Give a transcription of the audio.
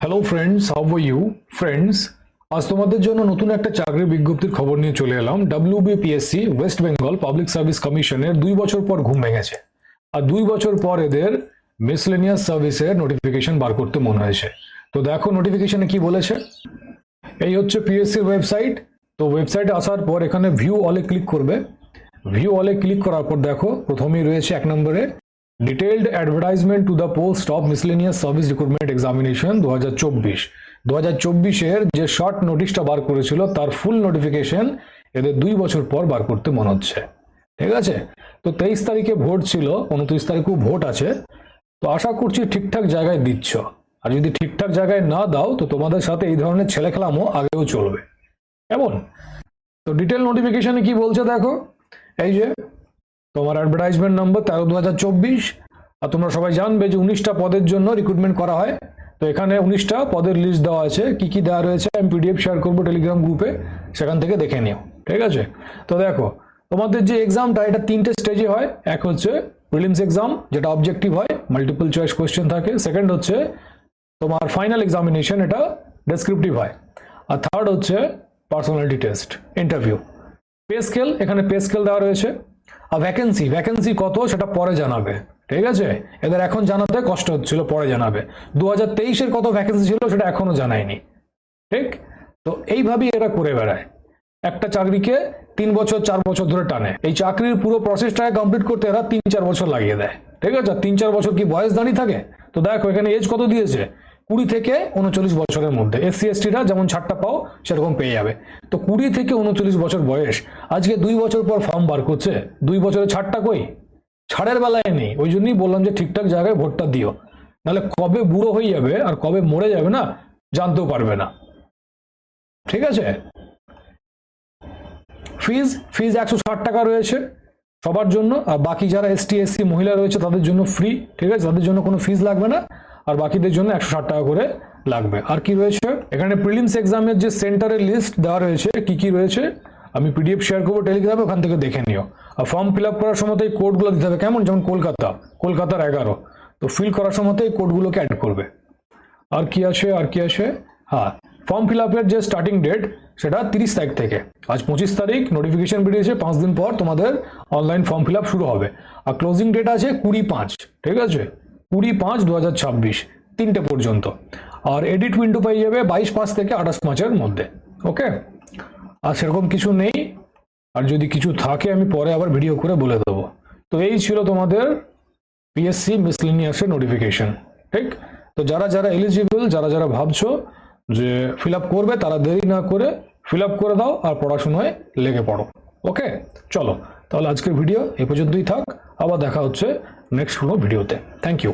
Hello friends, how are you friends? আজ তোমাদের জন্য নতুন একটা চাকরির বিজ্ঞপ্তির খবর নিয়ে চলে এলাম। WBPSC West Bengal public service কমিশনের 2 বছর পর ঘুম ভেঙেছে, আর 2 বছর পর এদের মিসলেনিয়াস সার্ভিসের নোটিফিকেশন বার করতে মনে হয়েছে। তো দেখো নোটিফিকেশনে কি বলেছে। এই হচ্ছে পিএসসির ওয়েবসাইট। তো ওয়েবসাইটে আসার পর এখানে ভিউ অলে ক্লিক করবে। ভিউ অলে ক্লিক করার পর দেখো প্রথমেই রয়েছে 1 নম্বরে detailed advertisement to the post of miscellaneous service recruitment examination 2024 যে শর্ট নোটিশটা বার করেছিল তার ফুল নোটিফিকেশন এদের 2 বছর পর বার করতে মনে হচ্ছে। ঠিক আছে, তো 23 তারিখে ভোট ছিল, 29 তারিখেও ভোট আছে। তো আশা করছি ঠিকঠাক জায়গায় দিচ্ছ, আর যদি ঠিকঠাক জায়গায় না দাও তো তোমাদের সাথে এই ধরনের ছেলেখেলামও আগেও চলবে। এমন তো ডিটেল নোটিফিকেশনে কি বলছে দেখো। এই যে তোমার অ্যাডভার্টাইজমেন্ট নম্বর 13/2024, আর তোমরা সবাই জানবে যে 19টা পদের জন্য রিক্রুটমেন্ট করা হয়। তো এখানে 19টা পদের লিস্ট দেওয়া আছে, কি কি দেওয়া রয়েছে আমি পিডিএফ শেয়ার করবো টেলিগ্রাম গ্রুপে, সেখান থেকে দেখে নিও। ঠিক আছে, তো দেখো তোমাদের যে এক্সামটা এটা 3টে স্টেজে হয়। এক হচ্ছে প্রিলিমস এক্সাম, যেটা অবজেক্টিভ হয়, মাল্টিপল চয়েস কোয়েশ্চেন থাকে। সেকেন্ড হচ্ছে তোমার ফাইনাল এক্সামিনেশন, এটা ডেসক্রিপটিভ হয়। আর থার্ড হচ্ছে personality test, interview. Pay scale, এখানে পে স্কেল দেওয়া রয়েছে। আর ভ্যাকেন্সি কত সেটা পরে জানাবে। ঠিক আছে, এদের এখন জানাতে কষ্ট হচ্ছিল, পরে জানাবে। 2023-এর কত ভ্যাকেন্সি ছিল সেটা এখনো জানায়নি। ঠিক, তো এইভাবেই এরা করে বেড়ায়, একটা চাকরিকে 3 বছর 4 বছর ধরে টানে। এই চাকরির পুরো প্রসেসটাকে কমপ্লিট করতে এরা 3-4 বছর লাগিয়ে দেয়। ঠিক আছে, 3-4 বছর কি বয়স দাঁড়িয়ে থাকে? তো দেখো এখানে এজ কত দিয়েছে, 20 থেকে 39 বছরের মধ্যে। SC STরা যেমন ছাড়টা পাও সেরকম পেয়ে যাবে। তো 20 থেকে 39 বছর বয়স, আজকে 2 বছর পর ফর্ম বার করছে, 2 বছরের ছাড়টা কই? ছাড়ের বেলায় নেই। ওই জন্যই বললাম যে ঠিকঠাক জায়গায় ভোটটা দিও, নাহলে কবে বুড়ো হয়ে যাবে আর কবে মরে যাবে না জানতেও পারবে না। ঠিক আছে, ফিজ 160 টাকা রয়েছে সবার জন্য, আর বাকি যারা ST SC মহিলা রয়েছে তাদের জন্য ফ্রি। ঠিক আছে, তাদের জন্য কোনো ফিজ লাগবে না, আর বাকিদের জন্য 160 টাকা করে লাগবে। আর কি রয়েছে এখানে প্রিলিমস এক্সামের যে সেন্টারের লিস্ট দেওয়া রয়েছে, কি কি রয়েছে আমি পিডিএফ শেয়ার করবো টেলিগ্রামে, ওখান থেকে দেখে নিও। আর ফর্ম ফিল আপ করার সময় এই কোডগুলো দিতে হবে, কেমন? যেমন কলকাতার 11, তো ফিল করার সময় এই কোডগুলোকে অ্যাড করবে। আর কি আছে হ্যাঁ, ফর্ম ফিল আপের যে স্টার্টিং ডেট সেটা 30 তারিখ থেকে। আজ 25 তারিখ, নোটিফিকেশন বেরিয়েছে, 5 দিন পর তোমাদের অনলাইন ফর্ম ফিল আপ শুরু হবে। আর ক্লোজিং ডেট আছে 20/5। ঠিক আছে, 20/5/2026 3টে পর্যন্ত। আর এডিট উইন্ডো পেয়ে যাবে 22/5 থেকে 28 মধ্যে। ওকে, আর সেরকম কিছু নেই, আর যদি কিছু থাকে আমি পরে আবার ভিডিও করে বলে দেবো। তো এই ছিল তোমাদের পিএসসি মিসলেনিয়াসের নোটিফিকেশন। ঠিক, তো যারা এলিজিবল, যারা ভাবছো যে ফিল আপ করবে, তারা দেরি না করে ফিল আপ করে দাও আর পড়াশোনায় লেগে পড়ো। ওকে, চলো তাহলে আজকের ভিডিও এই পর্যন্তই থাক, আবার দেখা হচ্ছে নেক্সট কোনো ভিডিওতে। Thank you.